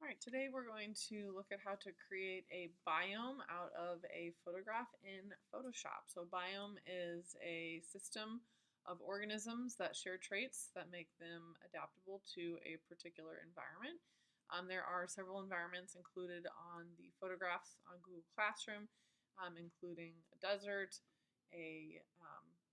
Alright, today we're going to look at how to create a biome out of a photograph in Photoshop. So biome is a system of organisms that share traits that make them adaptable to a particular environment. There are several environments included on the photographs on Google Classroom, including a desert, a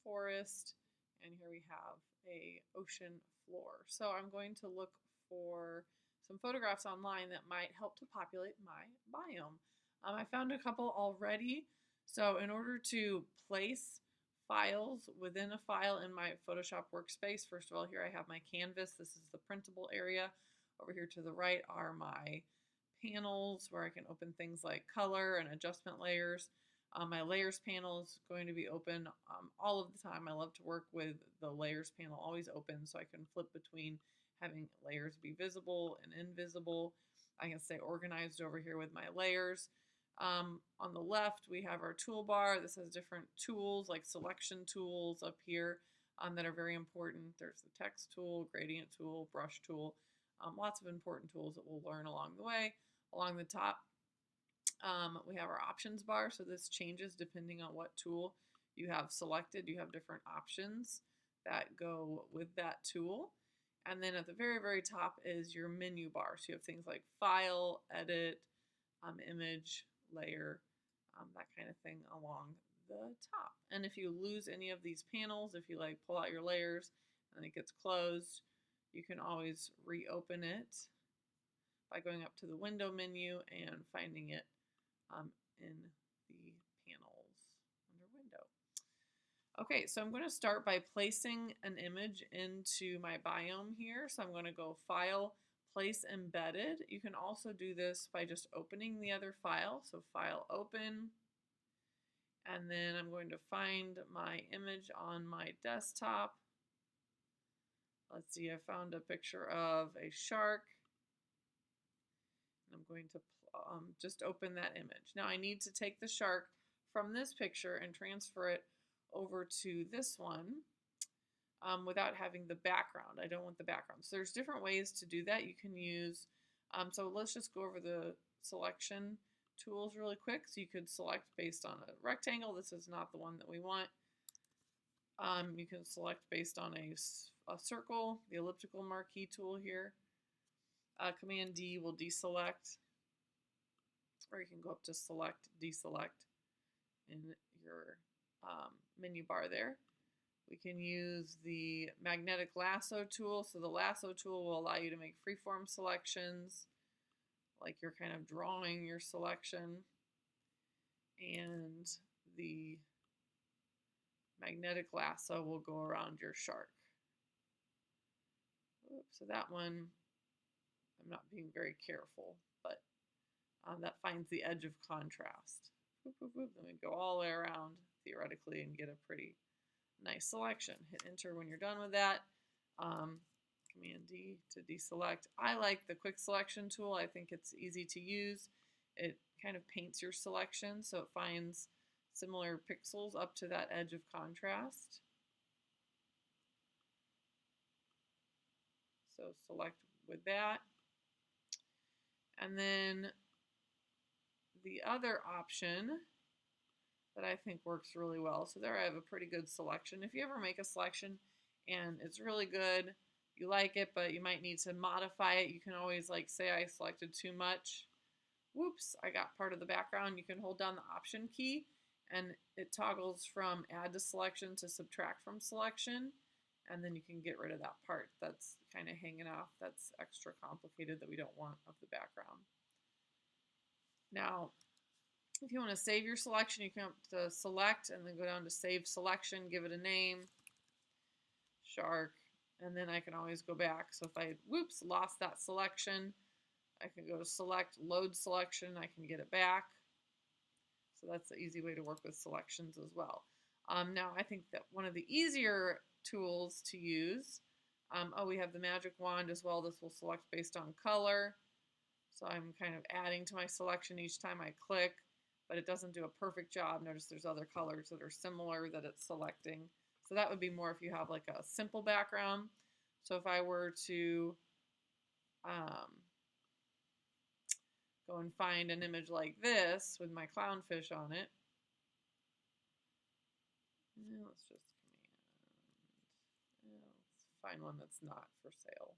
forest, and here we have a ocean floor. So I'm going to look for some photographs online that might help to populate my biome. I found a couple already. So in order to place files within a file in my Photoshop workspace, first of all, here I have my canvas. This is the printable area. Over here to the right are my panels where I can open things like color and adjustment layers. My layers panel is going to be open all of the time. I love to work with the layers panel always open so I can flip between having layers be visible and invisible. I can stay organized over here with my layers. On the left, we have our toolbar. This has different tools like selection tools up here that are very important. There's the text tool, gradient tool, brush tool, lots of important tools that we'll learn along the way. Along the top, we have our options bar. So this changes depending on what tool you have selected. You have different options that go with that tool. And then at the very, very top is your menu bar. So you have things like file, edit, image, layer, that kind of thing along the top. And if you lose any of these panels, if you like pull out your layers and it gets closed, you can always reopen it by going up to the window menu and finding it in the panels under window. Okay, so I'm going to start by placing an image into my biome here. So I'm going to go File, Place Embedded. You can also do this by just opening the other file. So File, Open. And then I'm going to find my image on my desktop. Let's see, I found a picture of a shark. And I'm going to just open that image. Now I need to take the shark from this picture and transfer it over to this one without having the background. I don't want the background. So there's different ways to do that. You can use, so let's just go over the selection tools really quick. So you could select based on a rectangle. This is not the one that we want. You can select based on a circle, the elliptical marquee tool here. Command D will deselect, or you can go up to select, deselect in your menu bar there. We can use the magnetic lasso tool. So the lasso tool will allow you to make freeform selections, like you're kind of drawing your selection. And the magnetic lasso will go around your shark. Oops, so that one, I'm not being very careful, but that finds the edge of contrast. Boop, boop, boop. Then we go all the way around theoretically and get a pretty nice selection. Hit enter when you're done with that. Command D to deselect. I like the quick selection tool. I think it's easy to use. It kind of paints your selection so it finds similar pixels up to that edge of contrast. So select with that. And then the other option that I think works really well. So there I have a pretty good selection. If you ever make a selection and it's really good, you like it, but you might need to modify it, you can always like say I selected too much. Whoops, I got part of the background. You can hold down the Option key and it toggles from add to selection to subtract from selection. And then you can get rid of that part that's kind of hanging off, that's extra complicated that we don't want of the background. Now, if you want to save your selection, you can come up to select and then go down to save selection, give it a name, shark, and then I can always go back. So if I, whoops, lost that selection, I can go to select, load selection, I can get it back. So that's an easy way to work with selections as well. Now I think that one of the easier tools to use, we have the magic wand as well. This will select based on color. So I'm kind of adding to my selection each time I click, but it doesn't do a perfect job. Notice there's other colors that are similar that it's selecting. So that would be more if you have like a simple background. So if I were to go and find an image like this with my clownfish on it. Let's just let's find one that's not for sale.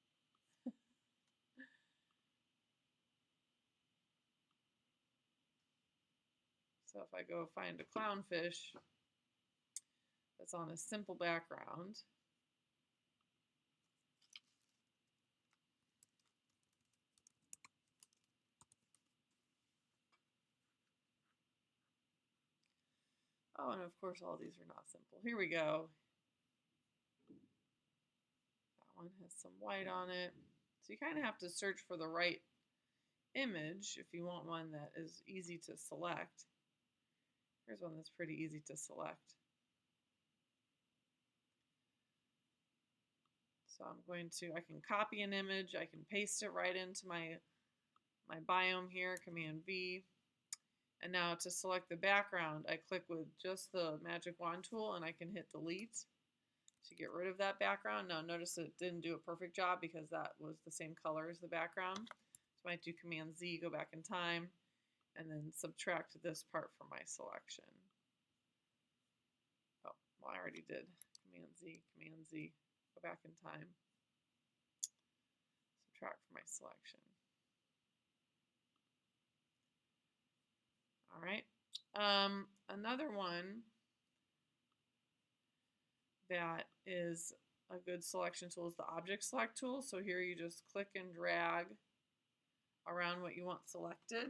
So if I go find a clownfish that's on a simple background, oh, and of course all these are not simple. Here we go. That one has some white on it. So you kind of have to search for the right image if you want one that is easy to select. Here's one that's pretty easy to select. So I'm going to, I can copy an image, I can paste it right into my biome here, Command V. And now to select the background, I click with just the magic wand tool and I can hit delete to get rid of that background. Now notice it didn't do a perfect job because that was the same color as the background. So I might do Command Z, go back in time, and then subtract this part from my selection. Oh, well, I already did. Command Z, go back in time, subtract from my selection. All right. Another one that is a good selection tool is the object select tool. So here you just click and drag around what you want selected,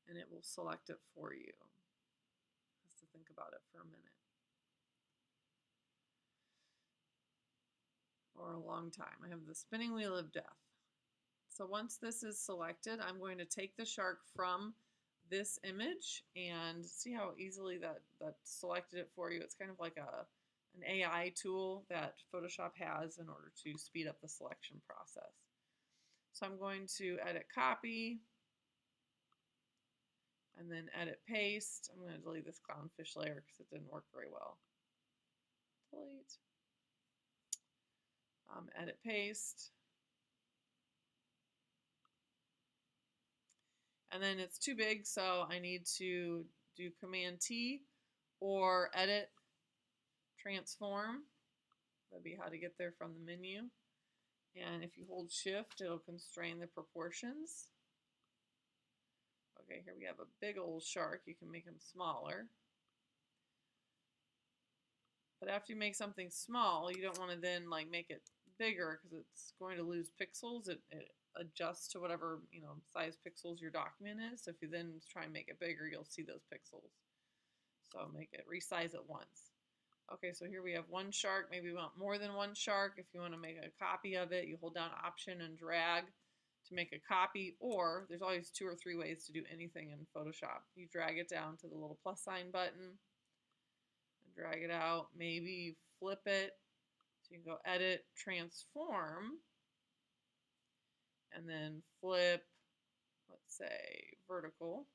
and it will select it for you. Just to think about it for a minute. Or a long time. I have the spinning wheel of death. So once this is selected, I'm going to take the shark from this image and see how easily that selected it for you. It's kind of like an AI tool that Photoshop has in order to speed up the selection process. So I'm going to edit copy and then edit paste. I'm going to delete this clownfish layer because it didn't work very well. Delete. Edit paste. And then it's too big, so I need to do Command T or edit transform. That'd be how to get there from the menu. And if you hold shift, it'll constrain the proportions. Okay, here we have a big old shark. You can make him smaller. But after you make something small, you don't want to then like make it bigger because it's going to lose pixels. It adjusts to whatever size pixels your document is. So if you then try and make it bigger, you'll see those pixels. So make it, resize it once. Okay, so here we have one shark. Maybe you want more than one shark. If you want to make a copy of it, you hold down Option and drag to make a copy, or there's always 2 or 3 ways to do anything in Photoshop. You drag it down to the little plus sign button and drag it out. Maybe flip it. So you can go edit, transform, and then flip, let's say vertical.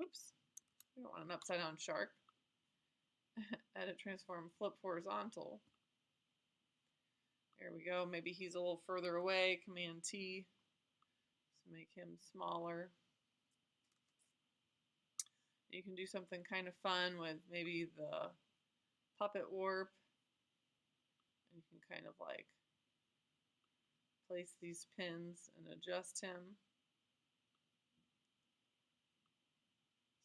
Oops, we don't want an upside down shark. Edit, transform, flip horizontal. There we go. Maybe he's a little further away. Command T to make him smaller. You can do something kind of fun with maybe the puppet warp. And you can kind of like place these pins and adjust him.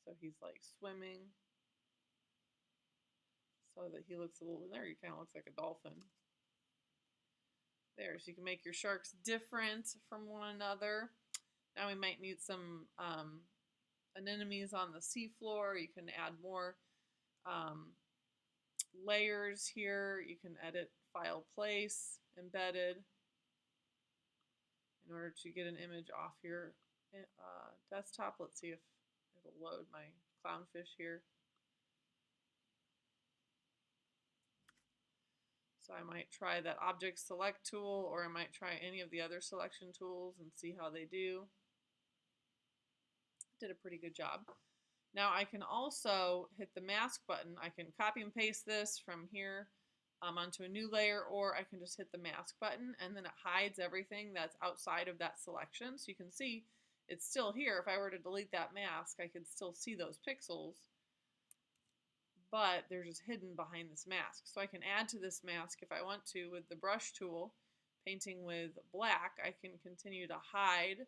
So he's like swimming. So that he looks a little, there he kind of looks like a dolphin. There, so you can make your sharks different from one another. Now we might need some anemones on the seafloor. You can add more layers here. You can edit file place, embedded, in order to get an image off your desktop. Let's see if it'll load my clownfish here. So I might try that object select tool, or I might try any of the other selection tools and see how they do. Did a pretty good job. Now I can also hit the mask button. I can copy and paste this from here onto a new layer, or I can just hit the mask button and then it hides everything that's outside of that selection. So you can see it's still here. If I were to delete that mask, I could still see those pixels, but they're just hidden behind this mask. So I can add to this mask if I want to with the brush tool. Painting with black, I can continue to hide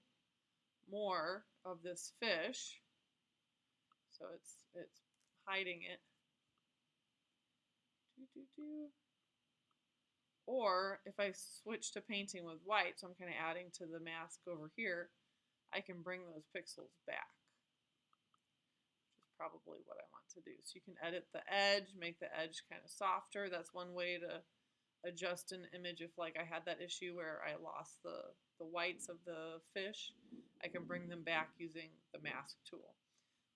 more of this fish. So it's hiding it. Or if I switch to painting with white, so I'm kind of adding to the mask over here, I can bring those pixels back, which is probably what I want to do. So you can edit the edge, make the edge kind of softer. That's one way to adjust an image. If like I had that issue where I lost the whites of the fish, I can bring them back using the mask tool.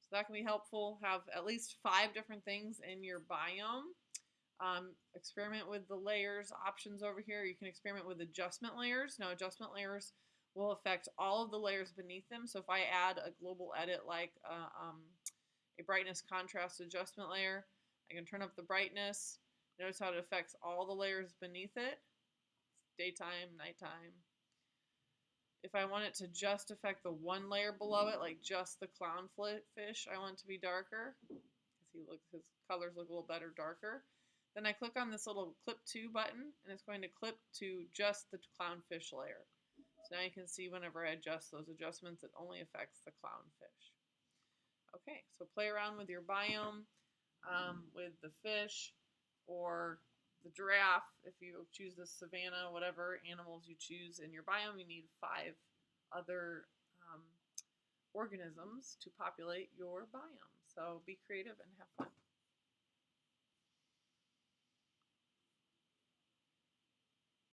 So that can be helpful. Have at least 5 different things in your biome. Experiment with the layers options over here. You can experiment with adjustment layers. Now, adjustment layers will affect all of the layers beneath them. So if I add a global edit like a brightness contrast adjustment layer, I can turn up the brightness. Notice how it affects all the layers beneath it. Daytime, nighttime. If I want it to just affect the one layer below it, like just the clownfish, I want it to be darker. His colors look a little better darker. Then I click on this little clip to button, and it's going to clip to just the clownfish layer. So now you can see whenever I adjust those adjustments, it only affects the clownfish. Okay, so play around with your biome, with the fish or the giraffe. If you choose the savanna, whatever animals you choose in your biome, you need 5 other organisms to populate your biome. So be creative and have fun.